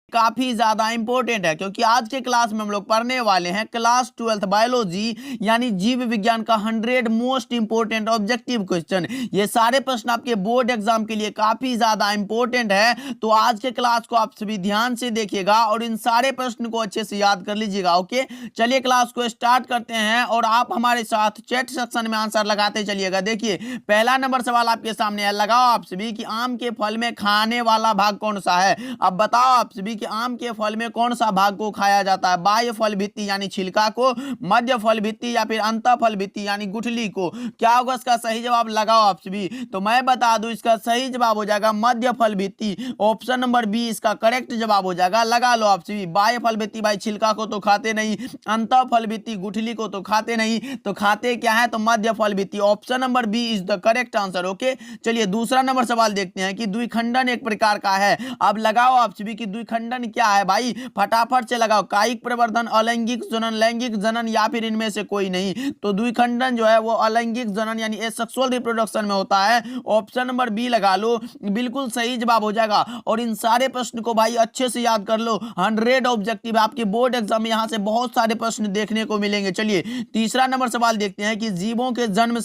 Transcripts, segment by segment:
काफी ज्यादा इंपॉर्टेंट है, क्योंकि आज के क्लास में हम लोग पढ़ने वाले हैं क्लास 12th बायोलॉजी यानी जीव विज्ञान का 100 मोस्ट इंपॉर्टेंट ऑब्जेक्टिव क्वेश्चन। ये सारे प्रश्न आपके बोर्ड एग्जाम के लिए काफी ज्यादा इंपॉर्टेंट है, तो आज के क्लास को आप सभी ध्यान से देखिएगा और इन सारे प्रश्न को अच्छे से याद कर लीजिएगा। ओके, चलिए क्लास को स्टार्ट करते हैं और आप हमारे साथ चैट सेक्शन में आंसर लगाते चलिएगा। देखिए पहला नंबर सवाल आपके सामने है, लगाओ आप सभी कि आम के फल में खाने वाला भाग कौन सा है। अब बताओ आप सभी कि आम के फल में कौन सा भाग को खाया जाता है, बाह्य फल भित्ति यानी छिलका को, मध्य फल भित्ति या फिर अंत फल भित्ति यानी गुठली को। क्या होगा इसका सही जवाब, लगाओ आप सभी। तो मैं बता दूं इसका सही जवाब हो जाएगा मध्य फल भित्ति। ऑप्शन नंबर बी इसका करेक्ट जवाब हो जाएगा। लगा लो आप सभी। बाह्य फल भित्ति भाई छिलका को तो खाते नहीं, अंत फल भित्ति गुठली को तो खाते नहीं, तो खाते क्या है, तो मध्य फल भित्ति। Option number B is the correct answer. Okay, चलिए दूसरा नंबर सवाल देखते हैं कि द्विखंडन एक प्रकार का है। अब लगाओ आप सभी कि द्विखंडन क्या है भाई, फटाफट से लगाओ। कायिक प्रवर्धन, अलैंगिक जनन, लैंगिक जनन या फिर इनमें से कोई नहीं। तो द्विखंडन जो है वो अलैंगिक जनन यानी एसेक्सुअल रिप्रोडक्शन में होता है। ऑप्शन नंबर बी लगा लो, बिल्कुल सही जवाब हो जाएगा। और इन सारे प्रश्न को भाई अच्छे से याद कर लो, 100 ऑब्जेक्टिव आपके बोर्ड एग्जाम में, यहां से बहुत सारे प्रश्न देखने को मिलेंगे। चलिए तीसरा नंबर सवाल देखते हैं कि जीवों के जन्म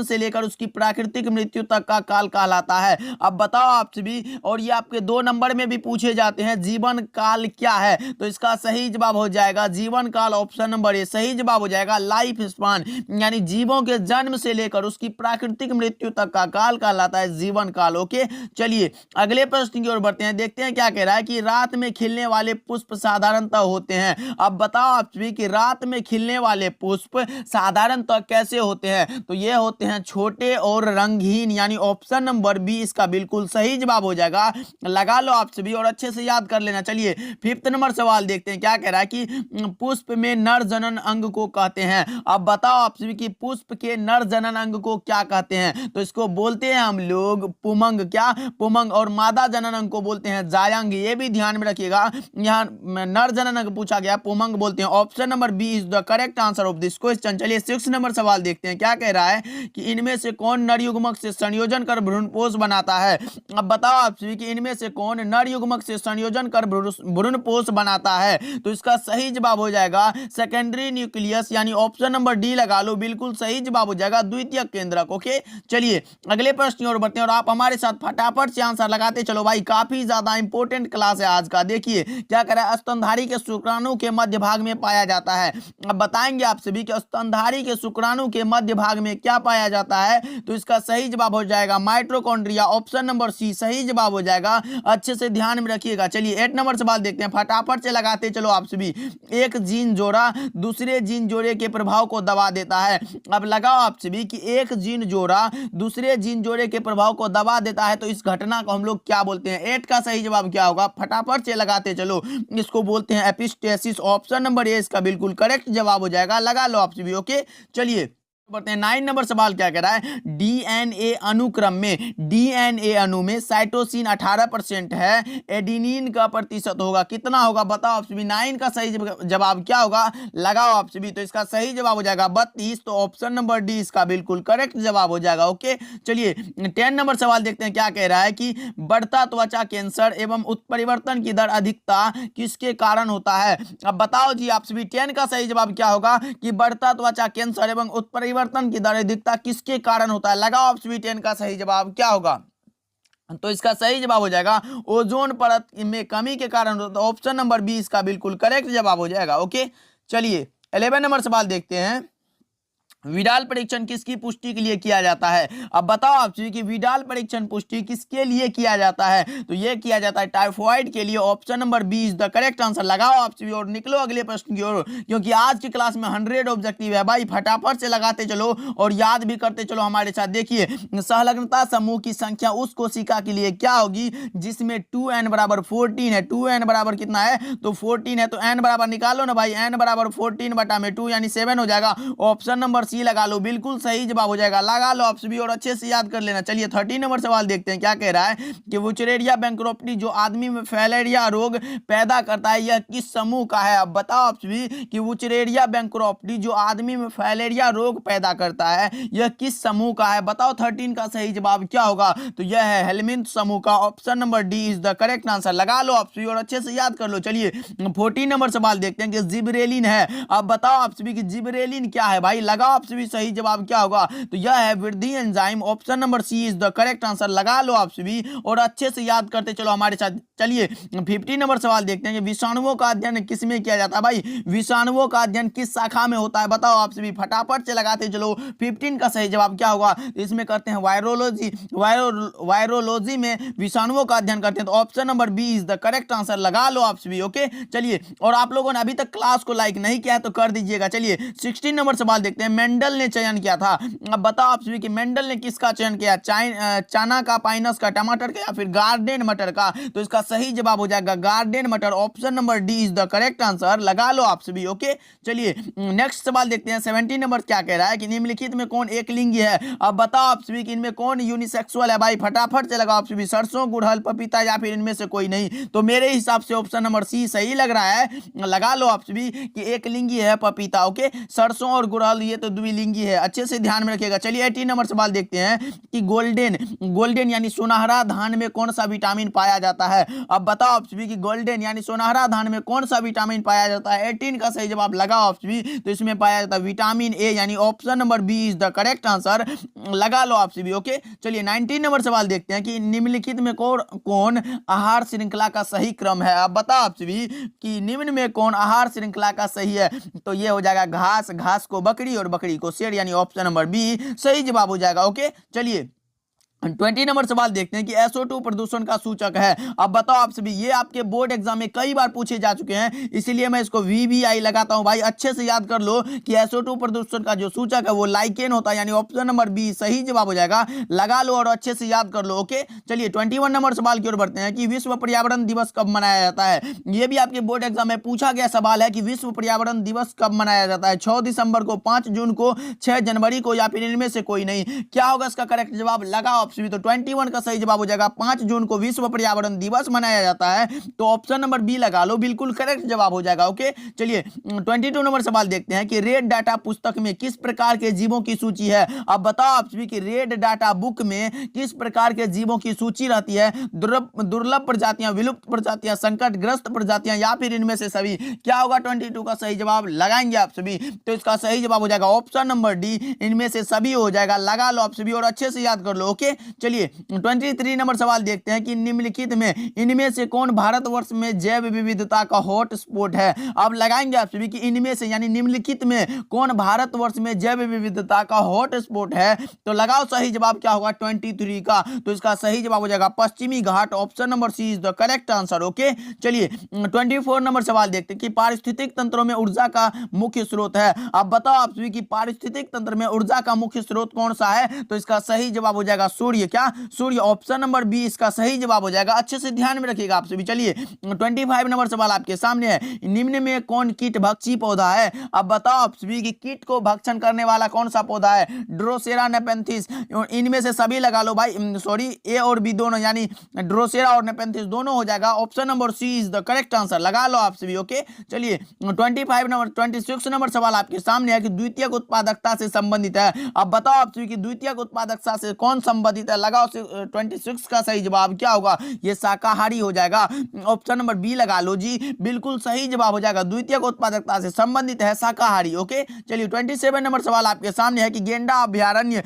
से लेकर उसकी प्राकृतिक मृत्यु तक का काल कहलाता है। अब बताओ आप सभी, और ये आपके 2 नंबर में भी पूछे जाते हैं, जीवन काल क्या है। तो इसका सही जवाब हो जाएगा जीवन काल। ऑप्शन नंबर ए सही जवाब हो जाएगा लाइफ स्पान, यानी जीवों के जन्म से लेकर उसकी प्राकृतिक मृत्यु तक का काल कहलाता है जीवन काल। ओके, चलिए अगले प्रश्न की ओर बढ़ते हैं, देखते हैं क्या कह रहा है कि रात में खिलने वाले पुष्प साधारणतः होते हैं। अब बताओ आप सभी कि रात में खिलने वाले पुष्प साधारणतः कैसे होते हैं। तो ये होते हैं छोटे और रंगहीन, यानी ऑप्शन नंबर बी इसका बिल्कुल सही जवाब हो जाएगा। लगा लो आप सभी और अच्छे से याद कर लेना। चलिए फिफ्थ नंबर सवाल देखते हैं, क्या कह रहा है कि पुष्प में नर जनन अंग को कहते हैं। अब बताओ आप सभी कि पुष्प के नर जनन अंग को क्या कहते हैं। तो इसको बोलते हैं हम लोग पुमंग, क्या पुमंग, और मादा जनन अंग को बोलते हैं जायंग। ये भी ध्यान में रखिएगा, यहाँ नर जनन अंग पूछा गया, पुमंग बोलते हैं। Option number B is the correct answer of this question. चलिए 6 नंबर सवाल देखते हैं, क्या कह रहा है कि इनमें से कौन नर युग्मक से संयोजन कर भ्रूणपोष बनाता है। अब बताओ आप सभी कि इनमें से कौन नर युग्मक से संयोजन कर भ्रूणपोष बनाता है। तो इसका सही जवाब हो जाएगा सेकेंडरी न्यूक्लियस, यानी ऑप्शन नंबर डी लगा लो, बिल्कुल सही जवाब हो जाएगा द्वितीयक केंद्रक। ओके, चलिए अगले प्रश्न की ओर बढ़ते हैं और आप हमारे साथ फटाफट से आंसर लगाते चलो भाई, काफी ज्यादा इंपॉर्टेंट क्लास है आज का। देखिए क्या कह रहा है, स्तनधारी के शुक्राणु के मध्य भाग में पाया जाता है। अब बताएंगे आप सभी कि स्तनधारी के शुक्राणु के मध्य भाग में क्या पाया जाता है। तो इसका सही जवाब हो जाएगा माइटोकॉन्ड्रिया। ऑप्शन नंबर सी सही जवाब हो जाएगा, अच्छे से ध्यान में रखिएगा। चलिए 8 नंबर सवाल देखते हैं, फटाफट से लगाते चलो आप सभी। एक जीन जोड़ा दूसरे जीन जोड़े के प्रभाव को दबा देता है। अब लगाओ आप सभी कि एक जीन जोड़ा दूसरे जीन जोड़े के प्रभाव को दबा देता है, तो इस घटना को हम लोग क्या बोलते हैं। 8 का सही जवाब क्या होगा, फटाफट से लगाते चलो, इसको बोलते हैं एपिस्टेसिस। ऑप्शन नंबर ए इसका बिल्कुल करेक्ट जवाब हो जाएगा। लगा लो आप सभी। ओके, चलिए बढ़ते हैं 9 नंबर सवाल, क्या कह रहा है, डीएनए अनुक्रम में डीएनए अणु में साइटोसिन 18% है, एडेनिन का प्रतिशत होगा कितना होगा। बताओ आप सभी, 9 का सही जवाब क्या होगा, लगाओ आप सभी। तो इसका सही जवाब हो जाएगा 32। तो ऑप्शन नंबर डी इसका बिल्कुल करेक्ट जवाब हो जाएगा। ओके, चलिए 10 नंबर सवाल देखते हैं, क्या कह रहा है कि बढ़ता त्वचा कैंसर एवं उत्परिवर्तन की दर अधिकता किसके कारण होता है। अब बताओ जी आप सभी, 10 का सही जवाब क्या होगा कि बढ़ता त्वचा कैंसर एवं उत्परिवर्तन की दर अधिकता किसके कारण होता है। लगाओ आप सभी, 10 का सही जवाब क्या होगा। तो इसका सही जवाब हो जाएगा ओजोन परत में कमी के कारण होता है। ऑप्शन नंबर बी इसका बिल्कुल करेक्ट जवाब हो जाएगा। ओके, चलिए 11 नंबर सवाल देखते हैं, विडाल परीक्षण किसकी पुष्टि के लिए किया जाता है। अब बताओ आप सभी कि विडाल परीक्षण पुष्टि किसके लिए किया जाता है। तो यह किया जाता है टाइफॉइड के लिए। Option number B is the correct answer. लगाओ आप सभी और निकलो अगले प्रश्न की ओर, क्योंकि आज की क्लास में 100 ऑब्जेक्टिव है भाई, फटाफट से लगाते चलो और याद भी करते चलो हमारे साथ। देखिए सहलग्नता समूह की संख्या उस कोशिका के लिए क्या होगी जिसमें 2n बराबर 14 है। 2n बराबर कितना है, तो 14 है। तो n बराबर निकालो ना भाई, n बराबर 14 बटा में 2 यानी 7 हो जाएगा। ऑप्शन नंबर सी लगा लो, बिल्कुल सही जवाब हो जाएगा, लगा लो आप सभी और अच्छे से याद कर लेना। चलिए 13 नंबर सवाल देखते हैं क्या कह रहा है कि वुचरेरिया बैंक्रोप्टी जो आदमी में फैलेरिया रोग पैदा करता है यह किस समूह का है। अब बताओ आप सभी कि वुचरेरिया बैंक्रोप्टी जो आदमी में फैलेरिया रोग पैदा करता है यह किस समूह का है। बताओ 13 का सही जवाब क्या होगा। तो यह है हेलमिंथ समूह का, option number D is the correct answer, लगा लो आप सभी और अच्छे से याद कर लो। चलिए 14 नंबर सवाल देखते हैं कि जिबरेलिन है। अब बताओ आप सभी कि जिबरेलिन क्या है भाई, लगाओ आप सभी सही जवाब क्या होगा। तो यह है वृद्धि enzyme, option number C is the correct answer, लगा लो आप सभी और अच्छे से याद करते चलो हमारे साथ। चलिए 15 नंबर सवाल देखते हैं कि विषाणुओं का अध्ययन किसमें किया जाता है भाई, विषाणुओं का अध्ययन किस शाखा में होता है। बताओ आप सभी फटाफट से लगाते चलो। 15 का सही जवाब क्या होगा, इसमें करते हैं वायरोलॉजी, वायरोलॉजी में विषाणुओं का अध्ययन करते हैं, तो option number B is the correct answer, लगा लो आप सभी। ओके चलिए, और आप लोगों ने अभी तक क्लास को लाइक नहीं किया है तो कर दीजिएगा। चलिए 16 नंबर सवाल देखते हैं, मेंडल ने चयन किया था। अब बताओ आप सभी कि मेंडल ने किसका चयन किया, चाना का, पाइनस का, टमाटर का या फिर गार्डन मटर का। तो इसका सही जवाब हो जाएगा गार्डन मटर, option number D is the correct answer, लगा लो आप सभी। ओके चलिए नेक्स्ट सवाल देखते हैं 17 नंबर क्या कह रहा है कि निम्नलिखित में कौन एक लिंगी है। अब बताओ आप सभी कि इनमें कौन यूनिसेक्सुअल है भाई, फटाफट से लगाओ आप सभी, सरसों, गुड़हल, पपीता या फिर इनमें से कोई नहीं। तो मेरे हिसाब से ऑप्शन नंबर सी सही लग रहा है, लगा लो आप सभी कि एक लिंगी है पपीता। ओके सरसों और गुड़हल ये तो द्विलिंगी है, अच्छे से ध्यान में रखिएगा। चलिए 18 नंबर सवाल देखते हैं कि गोल्डन यानी सुनहरा धान में कौन सा विटामिन पाया जाता है। अब बताओ आप सभी कि गोल्डन यानी सुनहरा धान में कौन सा विटामिन पाया जाता है। 18 का सही जवाब लगाओ आप सभी, तो इसमें पाया जाता है विटामिन ए, यानी option number B is the correct answer, लगा लो आप सभी। ओके चलिए 19 नंबर सवाल देखते हैं कि निम्नलिखित में कौन आहार श्रृंखला का सही क्रम है। अब बताओ आप सभी कि निम्न में कौन आहार श्रृंखला का सही है। तो ये हो जाएगा घास, घास को बकरी और बकरी को शेर, यानी ऑप्शन नंबर बी सही जवाब हो जाएगा। ओके चलिए 20 नंबर सवाल देखते हैं कि SO2 प्रदूषण का सूचक है। अब बताओ आप सभी, ये आपके बोर्ड एग्जाम में कई बार पूछे जा चुके हैं, इसीलिए मैं इसको VBI लगाता हूं भाई। अच्छे से याद कर लो कि SO2 प्रदूषण का जो सूचक है वो लाइकेन होता है, यानी ऑप्शन नंबर बी सही जवाब हो जाएगा, लगा लो और अच्छे से याद कर लो। ओके चलिए 21 नंबर सवाल की ओर बढ़ते हैं कि विश्व पर्यावरण दिवस कब मनाया जाता है। ये भी आपके बोर्ड एग्जाम में पूछा गया सवाल है कि विश्व पर्यावरण दिवस कब मनाया जाता है। 6 दिसंबर को, 5 जून को, 6 जनवरी को या फिर इनमें से कोई नहीं। क्या होगा इसका करेक्ट जवाब, लगाओ आप सभी। तो 21 का सही जवाब हो जाएगा 5 जून को विश्व पर्यावरण दिवस मनाया जाता है, तो ऑप्शन नंबर बी लगा लो, बिल्कुल करेक्ट जवाब हो जाएगा। ओके चलिए 22 नंबर सवाल देखते हैं कि रेड डाटा पुस्तक में किस प्रकार के जीवों की सूची है। अब बताओ आप सभी कि रेड डाटा बुक में किस प्रकार के जीवों की सूची रहती है, दुर्लभ प्रजातियां, विलुप्त प्रजातियां, संकटग्रस्त प्रजातियां या फिर इनमें से सभी। क्या होगा 22 का सही जवाब, लगाएंगे आप सभी, तो इसका सही जवाब हो जाएगा ऑप्शन नंबर डी, इनमें से सभी हो जाएगा, लगा लो आप सभी और अच्छे से याद कर लो। ओके चलिए 23 नंबर सवाल देखते हैं कि निम्नलिखित में इनमें से कौन भारतवर्ष में जैव विविधता का हॉट स्पॉट है। अब लगाएंगे आप सभी कि इनमें से यानी निम्नलिखित में कौन भारतवर्ष में जैव विविधता का हॉट स्पॉट है। तो लगाओ सही जवाब क्या होगा 23 का, तो इसका सही जवाब हो जाएगा पश्चिमी Ghat, option number C is the correct answer. Okay चलिए 24 नंबर सवाल देखते हैं कि पारिस्थितिक तंत्रों में ऊर्जा का मुख्य स्रोत है। अब बताओ आप सभी कि पारिस्थितिक तंत्र में ऊर्जा का मुख्य स्रोत कौन सा है। तो इसका सही जवाब हो जाएगा सूर्य, क्या सूर्य, ऑप्शन नंबर बी इसका सही जवाब हो जाएगा। अच्छे से ध्यान में रखिएगा आप सभी। चलिए 25 नंबर सवाल आपके सामने है, निम्न में कौन कीट भक्षी पौधा है। अब बताओ आप सभी कि कीट को भक्षण करने वाला कौन सा पौधा है, ड्रोसेरा, नेपेंथिस, इनमें से सभी लगा लो भाई, सॉरी ए और बी दोनों, यानी ड्रोसेरा और नेपेंथिस दोनों हो जाएगा, option number C is the correct answer, लगा लो आप सभी। ओके चलिए 26 नंबर सवाल आपके सामने है कि द्वितीयक उत्पादकता से संबंधित है। अब बताओ आप सभी कि द्वितीयक उत्पादकता से कौन संबंधित है, लगाओ 26 का सही जवाब क्या होगा, ये शाकाहारी हो जाएगा, ऑप्शन नंबर बी लगा लो जी, बिल्कुल सही जवाब हो जाएगा, द्वितीयक उत्पादकता से संबंधित है शाकाहारी। ओके चलिए 27 नंबर सवाल आपके सामने है कि गेंडा अभयारण्य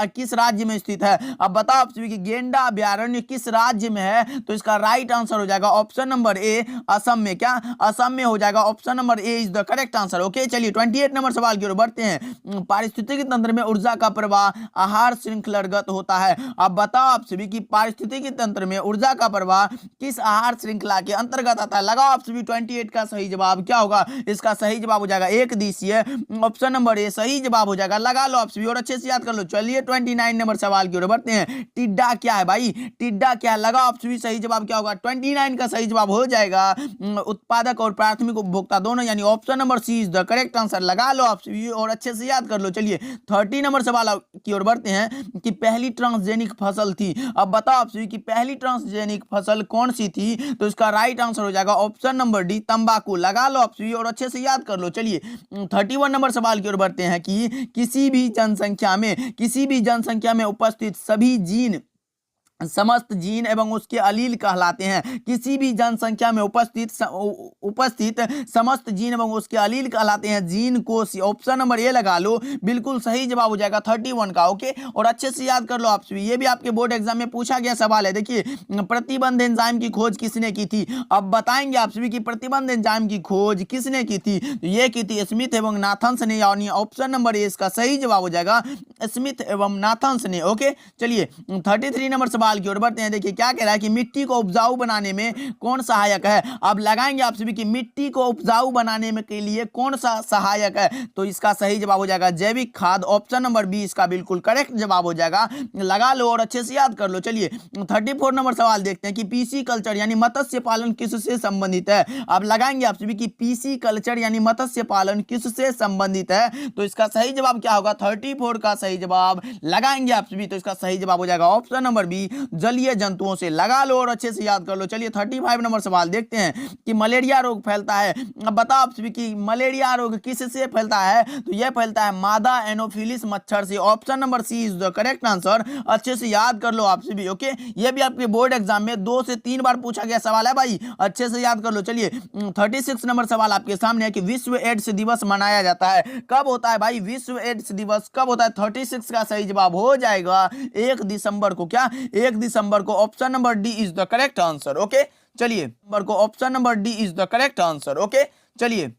किस राज्य में स्थित है। अब बताओ आप सभी कि गेंडा अभयारण्य किस राज्य में है। तो इसका राइट आंसर हो जाएगा ऑप्शन नंबर ए, असम में, क्या असम में हो जाएगा, option number A is the correct answer. Okay चलिए 28 नंबर सवाल की ओर बढ़ते हैं, पारिस्थितिक तंत्र में ऊर्जा का प्रवाह आहार श्रृंखलागत होता होता है। अब बताओ आप सभी कि पारिस्थितिकी तंत्र में ऊर्जा का प्रवाह किस आहार श्रृंखला के अंतर्गत आता है। लगाओ आप सभी 28 का सही जवाब क्या होगा। इसका सही जवाब हो जाएगा एक दिशीय। ऑप्शन नंबर ए सही जवाब हो जाएगा। लगा लो आप सभी और अच्छे से याद कर लो। चलिए 29 नंबर सवाल की ओर बढ़ते हैं। टिड्डा क्या है भाई, टिड्डा क्या है। लगाओ आप सभी सही जवाब क्या होगा। 29 का सही जवाब हो जाएगा उत्पादक और प्राथमिक उपभोक्ता दोनों, यानी option number C is the correct answer. लगा लो आप सभी और अच्छे से याद कर लो। चलिए 30 नंबर सवाल की ओर बढ़ते हैं कि पहली ट्रांसजेनिक फसल थी। अब बताओ आप सभी कि पहली ट्रांसजेनिक फसल कौन सी थी। तो इसका राइट आंसर हो जाएगा ऑप्शन नंबर डी तंबाकू। लगा लो आप सभी और अच्छे से याद कर लो। चलिए 31 नंबर सवाल की ओर बढ़ते हैं कि किसी भी जनसंख्या में उपस्थित सभी जीन समस्त जीन एवं उसके अलील कहलाते हैं। किसी भी जनसंख्या में उपस्थित समस्त जीन एवं उसके अलील कहलाते हैं जीन कोश। ऑप्शन नंबर ए लगा लो, बिल्कुल सही जवाब हो जाएगा 31 का। ओके और अच्छे से याद कर लो आप सभी, ये भी आपके बोर्ड एग्जाम में पूछा गया सवाल है। देखिए प्रतिबंध एंजाइम की खोज किसने की थी। अब बताएंगे आप सभी की प्रतिबंध एंजाइम की खोज किसने की थी। तो ये की थी स्मिथ एवं नाथन्स ने, यानी ऑप्शन नंबर ए इसका सही जवाब हो जाएगा स्मिथ एवं नाथन्स ने। ओके चलिए 33 नंबर सवाल की ओर बढ़ते हैं। देखिए क्या कह रहा है कि मिट्टी को उपजाऊ बनाने में कौन सहायक है। अब लगाएंगे आप सभी कि मिट्टी को उपजाऊ बनाने में के लिए कौन सा सहायक है। तो इसका सही जवाब हो जाएगा जैविक खाद। ऑप्शन नंबर बी इसका बिल्कुल करेक्ट जवाब हो जाएगा। लगा लो और अच्छे से याद कर लो। चलिए 34 नंबर सवाल देखते हैं कि पीसी कल्चर यानी मत्स्य पालन किससे संबंधित है। अब लगाएंगे आप सभी कि पीसी कल्चर यानी मत्स्य पालन किससे संबंधित है। तो इसका सही जवाब क्या होगा। 34 का सही जवाब लगाएंगे आप सभी, तो इसका सही जवाब हो जाएगा ऑप्शन नंबर बी जलीय जंतुओं से। लगा लो और अच्छे से याद कर लो। चलिए 35 नंबर सवाल देखते हैं कि मलेरिया रोग फैलता है। अब बताओ आप सभी कि मलेरिया रोग किससे फैलता है। तो यह फैलता है मादा एनोफिलिस मच्छर से। Option number C is the correct answer. अच्छे से याद कर लो आप सभी। ओके ये भी आपके बोर्ड एग्जाम में 2 से 3 बार पूछा गया सवाल है भाई, अच्छे से याद कर लो। चलिए 36 नंबर सवाल आपके सामने है कि विश्व एड्स दिवस मनाया जाता है। कब होता है भाई विश्व एड्स दिवस, कब होता है। 36 का सही जवाब हो जाएगा 1 दिसंबर को। क्या 1 दिसंबर को। Option number D is the correct answer. Okay चलिए नंबर को option number D is the correct answer. Okay चलिए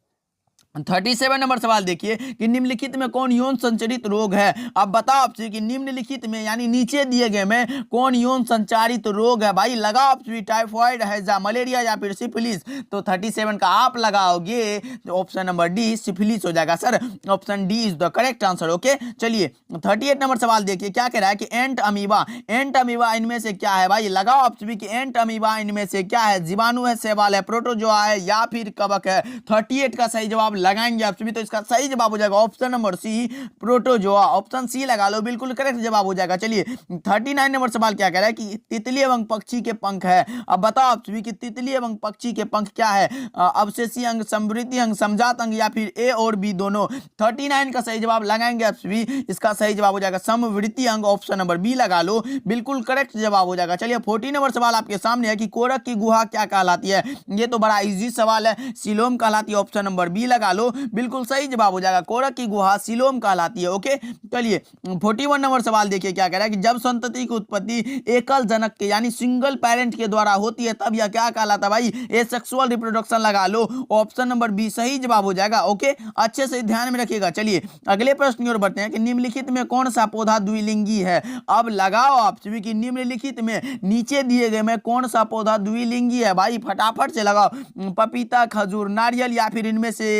37 नंबर सवाल देखिए कि निम्नलिखित में कौन यौन संचारित रोग है। अब बताओ आपसे कि निम्नलिखित में यानी नीचे दिए गए में कौन यौन संचारित रोग है। भाई लगाओ आप टाइफॉइड, हैजा, मलेरिया या फिर सिफिलिस। तो 37 का आप लगाओगे तो ऑप्शन नंबर डी सिफिलिस हो जाएगा sir. Option D is the correct answer. Okay चलिए 38 नंबर सवाल देखिए क्या कह रहा है कि एंट अमीबा इनमें से क्या है। भाई लगाओ आप सभी कि एंट अमीबा इनमें से क्या है। जीवाणु है, शैवाल है, प्रोटोजोआ है या फिर कवक है। 38 का सही जवाब लगाएंगे आप सभी, तो इसका सही जवाब हो जाएगा option number C protozoa. Option C लगा लो, बिल्कुल करेक्ट जवाब हो जाएगा। चलिए 39 नंबर सवाल क्या कह रहा है कि तितली एवं पक्षी के पंख है। अब बताओ आप सभी कि तितली एवं पक्षी के पंख क्या है। अवशेषी अंग, समृद्धि अंग, समजात अंग या फिर ए और बी दोनों। 39 का सही जवाब लगाएंगे आप सभी, इसका सही जवाब हो जाएगा समवृत्ति अंग। ऑप्शन नंबर बी लगा लो, बिल्कुल करेक्ट जवाब हो जाएगा। चलिए 40 नंबर सवाल आपके सामने है कि कोरक की गुहा क्या कहलाती है। ये तो बड़ा इजी सवाल है, सिलोम कहलाती है। ऑप्शन नंबर बी लगा लो, बिल्कुल सही जवाब हो जाएगा। कोरक की गुहा सिलोम कहलाती है। ओके चलिए 41 नंबर सवाल देखिए क्या कह रहा है कि जब संतति की उत्पत्ति एकल जनक के यानी सिंगल पेरेंट के द्वारा होती है तब यह क्या कहलाता है। भाई एसेक्सुअल रिप्रोडक्शन लगा लो, ऑप्शन नंबर बी सही जवाब हो जाएगा। ओके अच्छे से ध्यान में रखिएगा। चलिए अगले प्रश्न की ओर बढ़ते हैं कि निम्नलिखित में कौन सा पौधा द्विलिंगी है। अब लगाओ आप सभी कि निम्नलिखित में नीचे दिए गए में कौन सा पौधा द्विलिंगी है। भाई फटाफट से लगाओ, पपीता, खजूर, नारियल या फिर इनमें से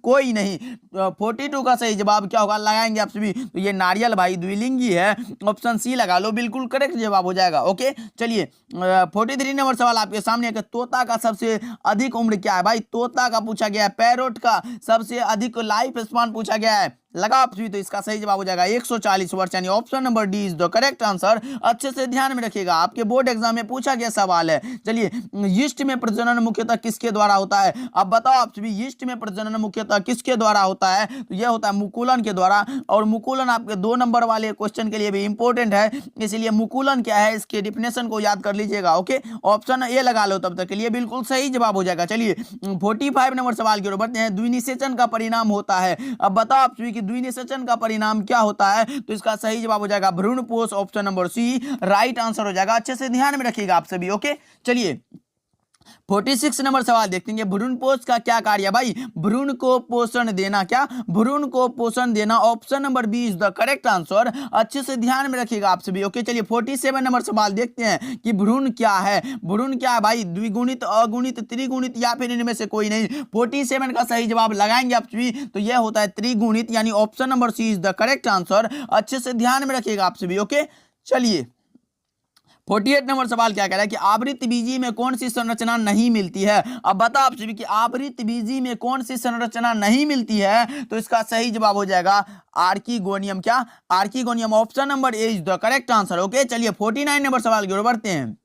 कोई नहीं। 42 का सही जवाब क्या होगा लगाएंगे आप सभी, तो ये नारियल भाई द्विलिंगी है। ऑप्शन सी लगा लो, बिल्कुल करेक्ट जवाब हो जाएगा। ओके चलिए 43 नंबर सवाल आपके सामने है कि तोता का सबसे अधिक उम्र क्या है। भाई तोता का पूछा गया है। पैरोट का सबसे अधिक लाइफ स्पान पूछा गया है। लगा आप सभी, तो इसका सही जवाब हो जाएगा 140 वर्ष, यानी option number D is the correct answer. अच्छे से ध्यान में रखिएगा, आपके बोर्ड एग्जाम में पूछा गया सवाल है। चलिए यीस्ट में प्रजनन मुख्यतः किसके द्वारा होता है। अब बताओ आप सभी यीस्ट में प्रजनन मुख्यतः किसके द्वारा होता है। तो यह होता है मुकुलन के द्वारा। और मुकुलन आपके 2 नंबर वाले क्वेश्चन के लिए भी इंपॉर्टेंट है, इसलिए मुकुलन क्या है इसके डिफिनेशन को याद कर लीजिएगा। ओके ऑप्शन ए लगा लो तब तक के लिए, बिल्कुल सही जवाब हो जाएगा। चलिए 45 नंबर सवाल की ओर बढ़ते हैं। द्विनिषेचन का परिणाम होता है। अब बताओ आप सभी द्विनिषेचन का परिणाम क्या होता है। तो इसका सही जवाब हो जाएगा भ्रूणपोष। Option number C right answer हो जाएगा। अच्छे से ध्यान में रखिएगा आप सभी। ओके चलिए 46 नंबर सवाल देखते हैं, भ्रूण पोष का क्या कार्य है भाई? भ्रूण को पोषण देना। क्या? भ्रूण को पोषण देना। Option number B is the correct answer. अच्छे से ध्यान में रखिएगा आप सभी। ओके, चलिए 47 नंबर सवाल देखते हैं कि भ्रूण क्या है। भ्रूण क्या है भाई? द्विगुणित, अगुणित, त्रिगुणित या फिर इनमें से कोई नहीं। 47 का सही जवाब लगाएंगे आप सभी तो यह होता है त्रिगुणित, यानी option number C is the correct answer. अच्छे से ध्यान में रखिएगा आप सभी। ओके, चलिए 48 नंबर सवाल क्या कह रहा है कि आवृत्त बीजी में कौन सी संरचना नहीं मिलती है? अब बताओ आप सभी कि आवृत्त बीजी में कौन सी संरचना नहीं मिलती है, तो इसका सही जवाब हो जाएगा आर्किगोनियम। क्या? Archegonium. Option number A is the correct answer. Okay, चलिए 49 नंबर सवाल की ओर बढ़ते हैं।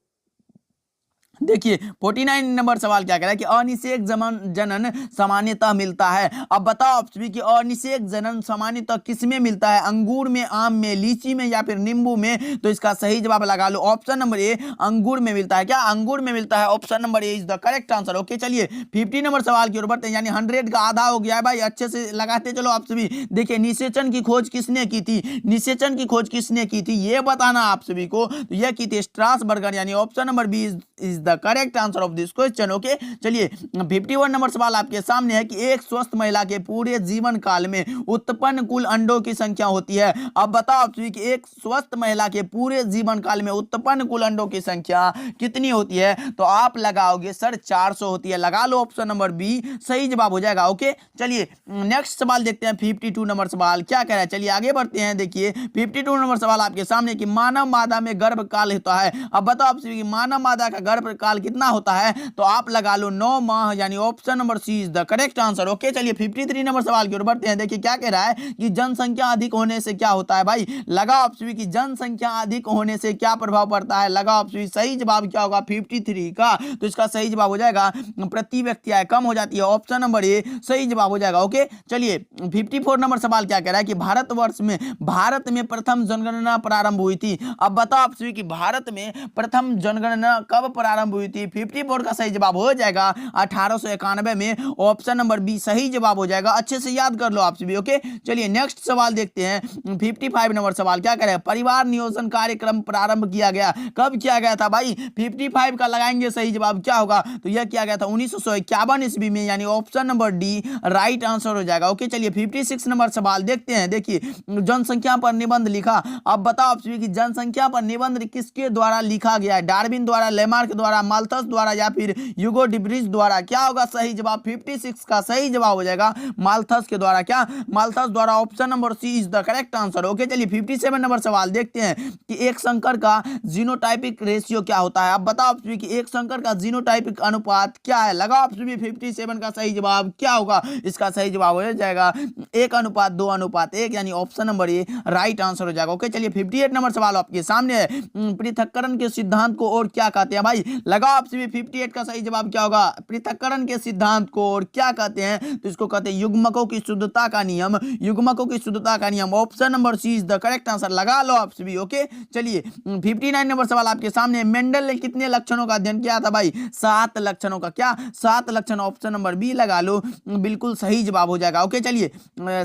देखिए 49 नंबर सवाल क्या कह रहा है कि अनिषेक जनन सामान्यतः मिलता है। अब बताओ आप सभी कि अनिषेक जनन सामान्यतः किसमें मिलता है? अंगूर में, आम में, लीची में या फिर नींबू में? तो इसका सही जवाब लगा लो। ऑप्शन नंबर ए अंगूर में मिलता है। क्या? अंगूर में मिलता है। Option number A is the correct answer. Okay, चलिए 50 नंबर सवाल की ओर बढ़ते हैं, यानी 100 का आधा हो गया है भाई। अच्छे से लगाते चलो आप सभी। देखिए निषेचन की खोज किसने की थी? निषेचन की खोज किसने की थी ये बताना आप सभी को। तो यह की थी स्ट्रासबर्गर, यानी option number B is the correct answer of this question. Okay, चलिए 51 नंबर सवाल आपके सामने है कि एक स्वस्थ महिला के पूरे जीवन काल में उत्पन्न कुल अंडों की संख्या होती है। अब बताओ आप सभी कि एक स्वस्थ महिला के पूरे जीवन काल में उत्पन्न कुल अंडों की संख्या कितनी होती है? तो आप लगाओगे सर 400 होती है। लगा लो, ऑप्शन नंबर बी सही जवाब हो जाएगा। ओके, चलिए नेक्स्ट सवाल देखते हैं 52 नंबर सवाल क्या कह रहा है। चलिए आगे बढ़ते हैं। देखिए 52 नंबर सवाल आपके सामने कि मानव मादा में गर्भकाल होता है। अब बताओ आप सभी कि मानव मादा का गर्भकाल कितना होता है? तो आप लगा लो 9 माह, यानी option number C is the correct answer. Okay, चलिए 53 नंबर सवाल की ओर बढ़ते हैं। देखिए क्या कह रहा है कि जनसंख्या अधिक होने से क्या होता है भाई? लगाओ आप सभी कि जनसंख्या अधिक होने से क्या प्रभाव पड़ता है? लगाओ आप सभी। सही जवाब क्या होगा 53 का? तो इसका सही जवाब हो जाएगा प्रति व्यक्ति आय कम हो जाती है। ऑप्शन नंबर ए सही जवाब हो जाएगा। ओके, चलिए 54 नंबर सवाल क्या कह रहा है कि भारत में प्रथम जनगणना प्रारंभ हुई थी। अब बताओ आप सभी कि भारत में प्रथम जनगणना कब प्रारंभ हुई थी? 54 का सही जवाब हो जाएगा 1891 में। ऑप्शन नंबर बी सही जवाब हो जाएगा। अच्छे से याद कर लो आप सभी। ओके, चलिए नेक्स्ट सवाल देखते हैं। 55 नंबर सवाल क्या करें? परिवार नियोजन कार्यक्रम प्रारंभ किया गया। कब किया गया था भाई? 55 का लगाएंगे सही जवाब क्या होगा? तो यह किया गया था 1951 ईस्वी में, यानी option number D right answer हो जाएगा। ओके, चलिए 56 नंबर सवाल देखते हैं। देखिए जनसंख्या पर निबंध लिखा। अब बताओ आप सभी कि जनसंख्या पर निबंध किसके द्वारा लिखा गया है? डार्विन द्वारा, लेमार्क द्वारा, माल्थस द्वारा या फिर ह्यूगो डिब्रिज द्वारा? क्या होगा सही जवाब? 56 का सही जवाब हो जाएगा माल्थस के द्वारा। क्या? माल्थस द्वारा। Option number C is the correct answer. Okay, चलिए 57 नंबर सवाल देखते हैं कि एक संकर का जीनोटाइपिक रेशियो क्या होता है? अब बताओ आप सभी कि एक संकर का जीनोटाइपिक अनुपात क्या है? लगाओ आप सभी। 57 का सही जवाब क्या होगा? इसका सही जवाब हो जाएगा 1:2:1, यानी ऑप्शन नंबर ए राइट आंसर हो जाएगा। ओके, चलिए 58 नंबर सवाल आपके सामने है। पृथक्करण के सिद्धांत को और क्या कहते हैं भाई? लगाओ आप सभी। 58 का सही जवाब क्या होगा? पृथक्करण के सिद्धांत को और क्या कहते हैं? तो इसको कहते हैं युग्मकों की शुद्धता का नियम। युग्मकों की शुद्धता का नियम। Option number C is the correct answer. लगा लो आप सभी। ओके, चलिए 59 नंबर सवाल आपके सामने। मेंडल ने कितने लक्षणों का अध्ययन किया था भाई? 7 लक्षणों का। क्या? 7 लक्षण। ऑप्शन नंबर बी लगा लो, बिल्कुल सही जवाब हो जाएगा। ओके, चलिए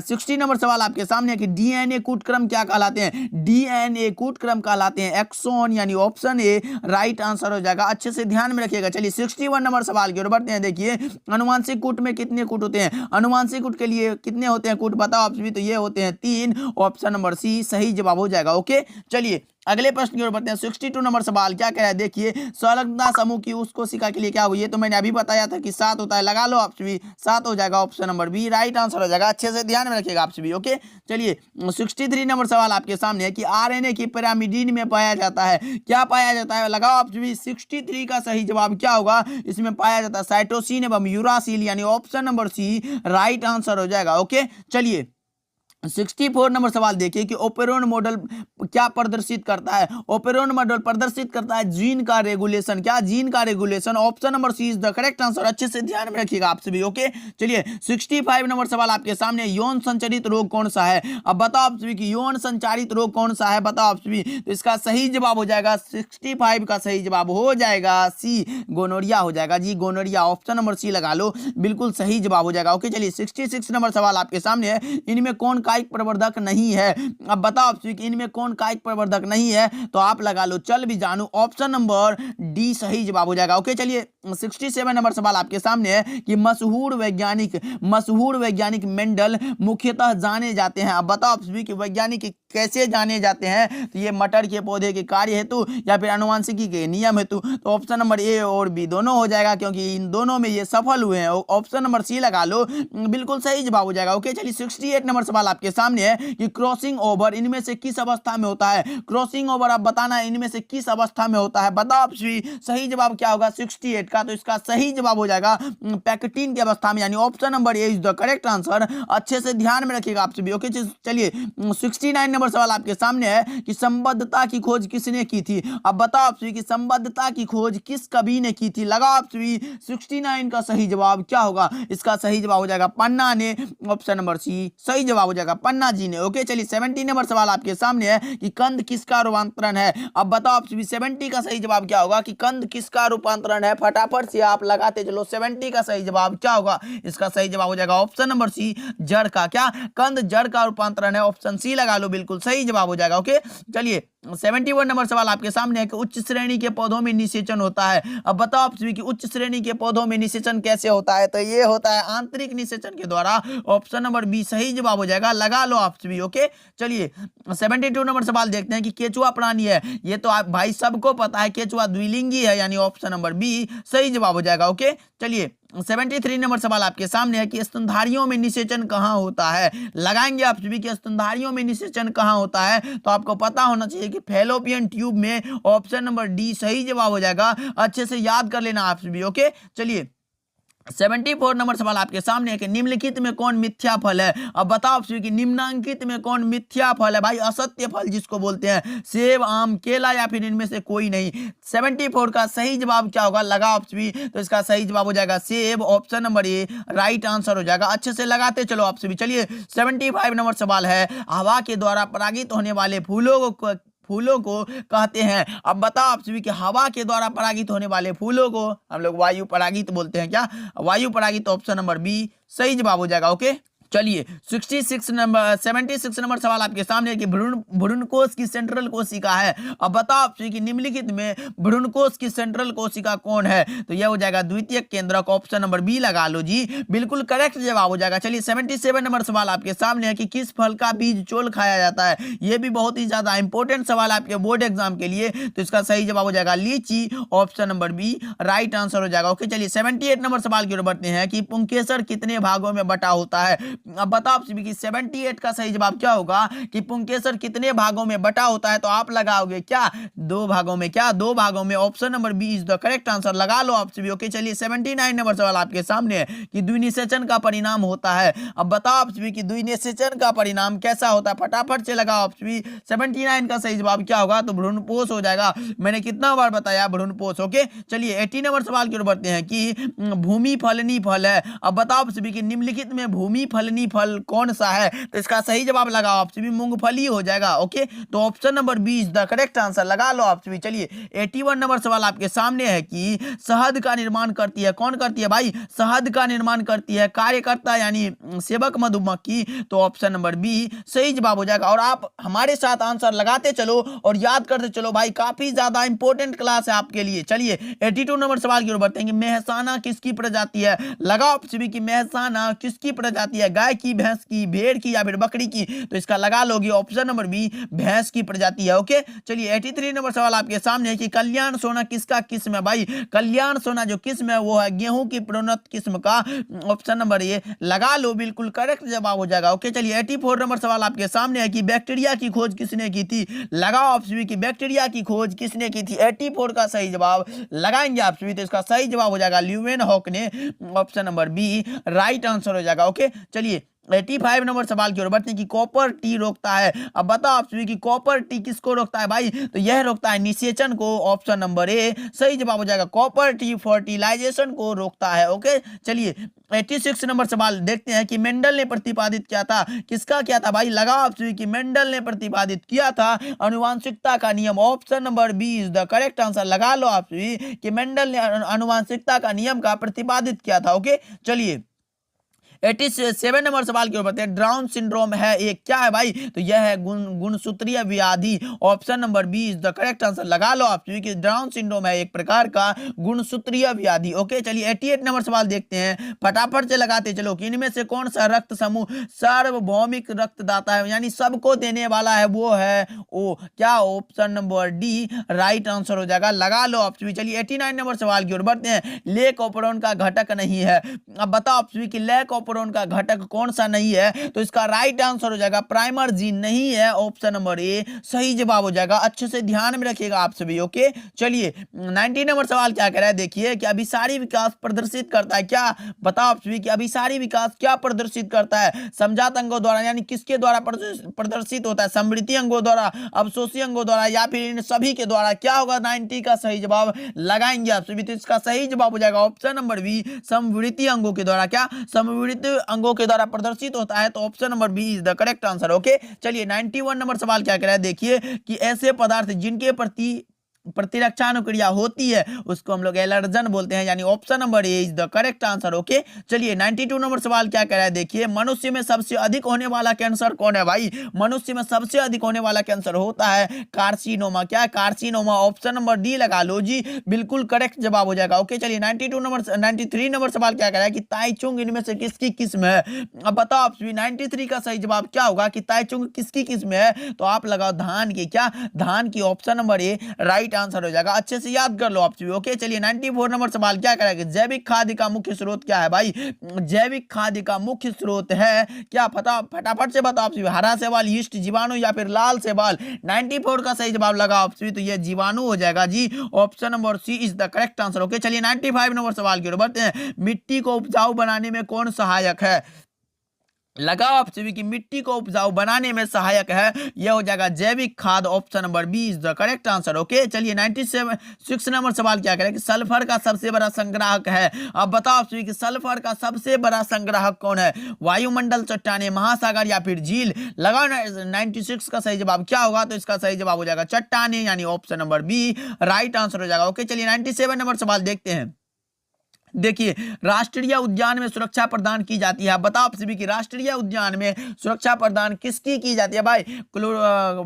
60 नंबर सवाल आपके सामने कि डीएनए कूटक्रम क्या कहलाते हैं? डीएनए कूटक्रम कहलाते हैं एक्सोन, यानी ऑप्शन ए राइट आंसर हो जाएगा। अच्छे से ध्यान में रखिएगा। चलिए 61 नंबर सवाल की ओर बढ़ते हैं। देखिए अनुवांशिक कूट में कितने कूट होते हैं? अनुवांशिक कूट के लिए कितने होते हैं कूट? बताओ आप सभी। तो ये होते हैं 3। ऑप्शन नंबर सी सही जवाब हो जाएगा। ओके, चलिए अगले प्रश्न की ओर बढ़ते हैं। 62 नंबर सवाल क्या कह रहा है? देखिए संलग्नता समूह की उस कोशिका के लिए क्या हुई? ये तो मैंने अभी बताया था कि 7 होता है। लगा लो आप सभी। 7 हो जाएगा। Option number B right answer हो जाएगा। अच्छे से ध्यान में रखिएगा आप सभी। ओके, चलिए 63 नंबर सवाल आपके सामने है कि आरएनए की पिरामिडीन में पाया जाता है। क्या पाया जाता है? लगाओ आप सभी। 63 का सही जवाब क्या होगा? इसमें पाया जाता है साइटोसिन एवं यूरासिल, यानी option number C right answer हो जाएगा। ओके, चलिए 64 नंबर सवाल देखिए कि ओपेरोन मॉडल क्या प्रदर्शित करता है? ओपेरोन मॉडल प्रदर्शित करता है जीन का रेगुलेशन। क्या? जीन का regulation. Option number C is the correct answer. अच्छे से ध्यान में रखिएगा आप सभी। ओके, चलिए 65 नंबर सवाल आपके सामने। यौन संचारित रोग कौन सा है? अब बताओ आप सभी कि यौन संचारित रोग कौन सा है? बताओ आप सभी। तो इसका सही जवाब हो जाएगा 65 का सही जवाब हो जाएगा सी गोनोरिया हो जाएगा जी, गोनोरिया। ऑप्शन नंबर सी लगा लो, बिल्कुल सही जवाब हो जाएगा। ओके, चलिए 66 नंबर सवाल आपके सामने है। इनमें कौन कायिक प्रवर्धक नहीं है? अब बताओ आप सभी कि इनमें कौन कायिक प्रवर्धक नहीं है? तो आप लगा लो चल भी जानू, ऑप्शन नंबर डी सही जवाब हो जाएगा। ओके, चलिए 67 नंबर सवाल आपके सामने है कि मशहूर वैज्ञानिक मेंडल मुख्यतः जाने जाते हैं। अब बताओ आप सभी कि वैज्ञानिक कैसे जाने जाते हैं? तो ये मटर के पौधे के कार्य हेतु या फिर आनुवंशिकी के नियम हेतु। तो ऑप्शन नंबर ए और बी दोनों हो जाएगा, क्योंकि इन दोनों में ये सफल हुए हैं। ऑप्शन नंबर सी लगा लो, बिल्कुल सही जवाब हो जाएगा। ओके, चलिए 68 नंबर सवाल आपके सामने है कि क्रॉसिंग ओवर इनमें से किस अवस्था में होता है? क्रॉसिंग ओवर आप बताना इनमें से किस अवस्था में होता है? बताओ आप सही जवाब क्या होगा 68 का? तो इसका सही जवाब हो जाएगा पैक्टिन की अवस्था में, यानी option number A is the correct answer. अच्छे से ध्यान में रखिएगा आप सभी। ओके, चलिए 69 नंबर सवाल आपके सामने है कि संबद्धता की खोज किसने की थी? अब बताओ आप सभी कि संबद्धता की खोज किस कवि ने की थी? लगाओ आप सभी 69 का सही जवाब क्या होगा? इसका सही जवाब हो जाएगा पन्ना ने, ऑप्शन नंबर सी सही जवाब हो जाएगा पन्ना जी ने। ओके, चलिए 70 नंबर सवाल आपके सामने है कि कंद किसका रूपांतरण है? अब बताओ आप सभी 70 का सही जवाब क्या होगा कि कंद किसका रूपांतरण है? फटाफट से आप लगाते चलो। 70 का सही जवाब क्या होगा? इसका सही जवाब हो जाएगा ऑप्शन नंबर सी जड़ का। क्या कंद जड़ का रूपांतरण है? ऑप्शन सी लगा लो, बिल्कुल सही जवाब हो जाएगा। ओके, चलिए 71 नंबर सवाल आपके सामने है कि उच्च श्रेणी के पौधों में निषेचन होता है। अब बताओ आप सभी कि उच्च श्रेणी के पौधों में निषेचन कैसे होता है? तो ये होता है आंतरिक निषेचन के द्वारा। ऑप्शन नंबर बी सही जवाब हो जाएगा, लगा लो आप सभी। ओके, चलिए 72 नंबर सवाल देखते हैं कि केचुआ प्राणी है। ये तो आप भाई सबको पता है, केचुआ द्विलिंगी है, यानी ऑप्शन नंबर बी सही जवाब हो जाएगा। ओके, चलिए 73 नंबर सवाल आपके सामने है कि स्तनधारियों में निषेचन कहाँ होता है? लगाएंगे आप सभी कि स्तनधारियों में निषेचन कहाँ होता है? तो आपको पता होना चाहिए कि फैलोपियन ट्यूब में, ऑप्शन नंबर डी सही जवाब हो जाएगा। अच्छे से याद कर लेना आप सभी। ओके, चलिए 74 नंबर सवाल आपके सामने है कि निम्नलिखित में कौन मिथ्या फल है? अब बताओ आप सभी कि निम्नांकित में कौन मिथ्या फल है? भाई असत्य फल जिसको बोलते हैं, सेब, आम, केला या फिर इनमें से कोई नहीं। 74 का सही जवाब क्या होगा? लगाओ आप सभी। तो इसका सही जवाब हो जाएगा सेब, ऑप्शन नंबर ए राइट आंसर हो जाएगा। अच्छे से लगाते चलो आप सभी। चलिए 75 नंबर सवाल है, हवा के द्वारा परागित होने वाले फूलों को कहते हैं। अब बताओ आप सभी कि हवा के द्वारा परागित होने वाले फूलों को हम लोग वायु परागित बोलते हैं। क्या वायु परागित? ऑप्शन नंबर बी सही जवाब हो जाएगा। ओके, चलिए 76 नंबर सवाल आपके सामने है कि भ्रूणकोश की सेंट्रल कोशिका है। अब बताओ आप कि निम्नलिखित में भ्रूणकोश की सेंट्रल कोशिका कौन है? तो यह हो जाएगा द्वितीयक केंद्रक, ऑप्शन नंबर बी लगा लो जी, बिल्कुल करेक्ट जवाब हो जाएगा। चलिए 77 नंबर सवाल आपके सामने है कि किस फल का बीज चोल खाया जाता है? यह भी बहुत ही ज्यादा इंपॉर्टेंट सवाल आपके बोर्ड एग्जाम के लिए। तो इसका सही जवाब हो जाएगा लीची, option number B right answer हो जाएगा। ओके, चलिए 78 नंबर सवाल की ओर बढ़ते हैं कि पुंकेसर कितने भागों में बटा होता है? अब बताओ आप सभी कि 78 का सही जवाब क्या होगा कि पुंकेसर कितने भागों में बटा होता है? तो आप लगाओगे क्या? 2 भागों में। क्या 2 भागों में? Option number B is the correct answer, लगा लो आप सभी। ओके, चलिए 79 नंबर सवाल आपके सामने है कि द्विनिषेचन का परिणाम होता है। अब बताओ आप सभी कि द्विनिषेचन का परिणाम कैसा होता है? फटाफट से लगाओ आप सभी। 79 का सही जवाब क्या होगा? तो भ्रूणपोष हो जाएगा। मैंने कितना बार बताया भ्रूणपोष। ओके, चलिए 80 नंबर सवाल की ओर बढ़ते हैं कि भूमि फलनी फल है। अब बताओ आप सभी कि निम्नलिखित में भूमि फलनी फल कौन सा है? तो इसका सही जवाब लगाओ आप सभी, मूंगफली हो जाएगा। ओके, तो option number B is the correct answer, लगा लो आप सभी। चलिए 81 नंबर सवाल आपके सामने है कि शहद का निर्माण करती है। कौन करती है भाई? शहद का निर्माण करती है कार्यकर्ता यानी सेवक मधुमक्खी। तो ऑप्शन नंबर बी सही जवाब हो जाएगा। और आप हमारे साथ आंसर लगाते चलो और याद करते चलो भाई, काफी ज्यादा इंपॉर्टेंट क्लास है आपके लिए। चलिए 82 नंबर सवाल की ओर बढ़ते हैं कि मेहसाना किसकी प्रजाति है? लगाओ आप सभी कि मेहसाना किसकी प्रजाति है? गाय की, भैंस की, भेड़ की या फिर बकरी की? तो इसका लगा लोगे ऑप्शन नंबर बी भैंस की प्रजाति है। ओके, चलिए 83 नंबर सवाल आपके सामने है कि कल्याण सोना किसका किस्म है? भाई कल्याण सोना जो किस्म है वो है गेहूं की प्रोन्नत किस्म का, ऑप्शन नंबर ए लगा लो, बिल्कुल करेक्ट जवाब हो जाएगा। ओके, चलिए 84 नंबर सवाल आपके सामने है कि बैक्टीरिया की खोज किसने की थी? लगाओ आप सभी कि बैक्टीरिया की खोज किसने की थी? 84 का सही जवाब लगाएंगे आप सभी। तो इसका सही जवाब हो जाएगा ल्यूवेनहॉक ने, option number B right answer हो जाएगा। ओके, चलिए 85 नंबर सवाल की ओर बढ़ते हैं कि कॉपर टी रोकता है। अब बताओ आप सभी कि कॉपर टी किसको रोकता है? भाई तो यह रोकता है निषेचन को, ऑप्शन नंबर ए सही जवाब हो जाएगा। कॉपर टी फर्टिलाइजेशन को रोकता है। ओके, चलिए 86 नंबर सवाल देखते हैं कि मेंडल ने प्रतिपादित किया था। किसका किया था भाई? लगाओ आप सभी कि मेंडल ने प्रतिपादित किया था आनुवांशिकता का नियम, option number B is the correct answer, लगा लो आप सभी कि मेंडल ने आनुवांशिकता का नियम का प्रतिपादित किया था। ओके, चलिए 87 नंबर सवाल की ओर बढ़ते हैं। डाउन सिंड्रोम है एक, क्या है भाई? तो यह है गुणसूत्रीय व्याधि। Option number B is the correct answer. लगा लो आप कि डाउन सिंड्रोम है एक प्रकार का गुणसूत्रीय व्याधि। ओके चलिए 88 नंबर सवाल देखते हैं, फटाफट से लगाते चलो कि इनमें से कौन सा रक्त समूह सार्वभौमिक रक्तदाता है, यानी सबको देने वाला है, वो है ओ क्या? Option number D right answer हो जाएगा। लगा लो आप चलिए 89 नंबर सवाल की ओर बढ़ते हैं। लेक ऑपरोन का घटक नहीं है। अब बताओ आप कि लेक ऑपरोन का घटक कौन सा नहीं है? तो इसका राइट आंसर हो जाएगा प्राइमर जीन नहीं है, ऑप्शन नंबर ए सही जवाब हो जाएगा। अच्छे से ध्यान में रखिएगा आप सभी। ओके चलिए 90 नंबर सवाल क्या कह रहा है, देखिए कि अभिसारी विकास प्रदर्शित करता है क्या? बताओ आप सभी कि अभिसारी विकास क्या प्रदर्शित करता है? समझात अंगों द्वारा, यानी किसके द्वारा प्रदर्शित होता है? समृद्धि अंगों द्वारा, अवशोषी अंगों द्वारा, या फिर इन सभी के द्वारा? क्या होगा 90 का सही जवाब लगाएंगे आप सभी? तो इसका सही जवाब हो जाएगा ऑप्शन नंबर बी समवृत्ति अंगों के द्वारा। क्या समवृत्ति अंगों के द्वारा प्रदर्शित होता है? तो option number B is the correct answer. Okay चलिए 91 नंबर सवाल क्या कह रहा है, देखिए कि ऐसे पदार्थ जिनके प्रति प्रतिरक्षा अनुक्रिया होती है उसको हम लोग एलर्जन बोलते हैं, यानी option number A is the correct answer. Okay चलिए 92 नंबर सवाल क्या कह रहा है, देखिए मनुष्य में सबसे अधिक होने वाला कैंसर कौन है भाई? मनुष्य में सबसे अधिक होने वाला कैंसर होता है कार्सिनोमा। क्या? कार्सिनोमा। ऑप्शन नंबर डी लगा लो जी, बिल्कुल करेक्ट जवाब हो जाएगा। ओके चलिए 93 नंबर सवाल क्या कह रहा है कि ताइचुंग इनमें से किसकी किस्म है? अब बताओ आप 93 का सही जवाब क्या होगा कि ताइचुंग किसकी किस्म है? तो आप लगाओ धान की। क्या? धान की। ऑप्शन नंबर ए राइट आंसर हो जाएगा। अच्छे से याद कर लो आप सभी। ओके चलिए 94 नंबर सवाल क्या करेगा, जैविक खाद्य का मुख्य स्रोत क्या है भाई? जैविक खाद्य का मुख्य स्रोत है क्या? फटाफट से बताओ आप सभी। हरा शैवाल, यीस्ट, जीवाणु या फिर लाल शैवाल? 94 का सही जवाब लगा आप सभी, तो ये जीवाणु हो जाएगा जी। Option number C is the correct answer. Okay चलिए 95 नंबर सवाल की ओर बढ़ते हैं। मिट्टी को उपजाऊ बनाने में कौन सहायक है? लगाओ आप सभी की मिट्टी को उपजाऊ बनाने में सहायक है, यह हो जाएगा जैविक खाद। Option number B is the correct answer. Okay चलिए 96 नंबर सवाल क्या करें कि सल्फर का सबसे बड़ा संग्राहक है। अब बताओ आप सभी कि सल्फर का सबसे बड़ा संग्राहक कौन है? वायुमंडल, चट्टाने, महासागर या फिर झील? लगाओ 96 का सही जवाब क्या होगा? तो इसका सही जवाब हो जाएगा चट्टाने, यानी option number B right answer हो जाएगा। ओके चलिए 97 नंबर सवाल देखते हैं। देखिए राष्ट्रीय उद्यान में सुरक्षा प्रदान की जाती है। बताओ आप सभी कि राष्ट्रीय उद्यान में सुरक्षा प्रदान किसकी की जाती है भाई?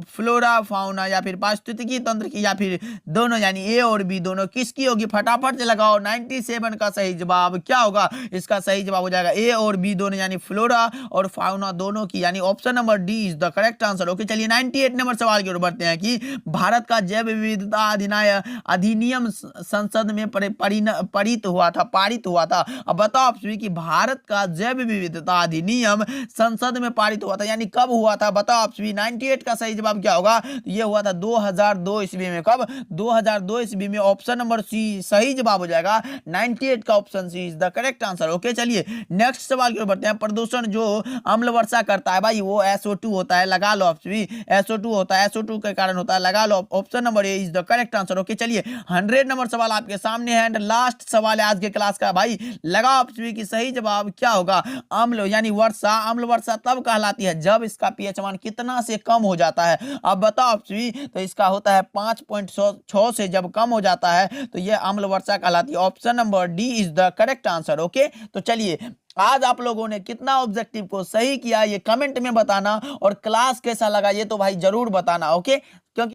फ्लोरा फाउना या फिर पारिस्थितिकी तंत्र की, या फिर दोनों, यानी ए और बी दोनों किसकी होगी? फटाफट से लगाओ 97 का सही जवाब क्या होगा? इसका सही जवाब हो जाएगा ए और बी दोनों, यानी फ्लोरा और फाउना दोनों की, यानी option number D is the correct answer. Okay चलिए 98 नंबर सवाल की ओर बढ़ते हैं कि भारत का जैव विविधता अधिनियम संसद में पारित हुआ था। अब बताओ आप सभी कि भारत का जैव विविधता अधिनियम संसद में पारित हुआ था, यानी कब हुआ था? बताओ आप सभी 98 का सही जवाब क्या होगा? ये हुआ था 2002 ईस्वी में। कब? 2002 ईस्वी में। ऑप्शन नंबर सी सही जवाब हो जाएगा। 98 का option C is the correct answer. Okay चलिए नेक्स्ट सवाल की ओर बढ़ते हैं। प्रदूषण जो अम्ल वर्षा करता है भाई, वो SO2 होता है। लगा लो आप सभी, SO2 होता है, SO2 के कारण होता है। लगा लो, option number A is the correct answer. Okay चलिए 100 नंबर सवाल आपके सामने है एंड लास्ट सवाल है आज के क्लास का भाई। लगाओ आप सभी कि सही जवाब क्या होगा? अम्ल यानी वर्षा। अम्ल वर्षा तब कहलाती है जब इसका pH मान कितना से कम हो जाता है? अब बताओ आप सभी, तो इसका होता है 5.6 से जब कम हो जाता है तो यह अम्ल वर्षा कहलाती है। Option number D is the correct answer. Okay तो चलिए आज आप लोगों ने कितना ऑब्जेक्टिव को सही किया ये कमेंट में बताना, और क्लास कैसा लगा ये तो भाई जरूर बताना। ओके क्योंकि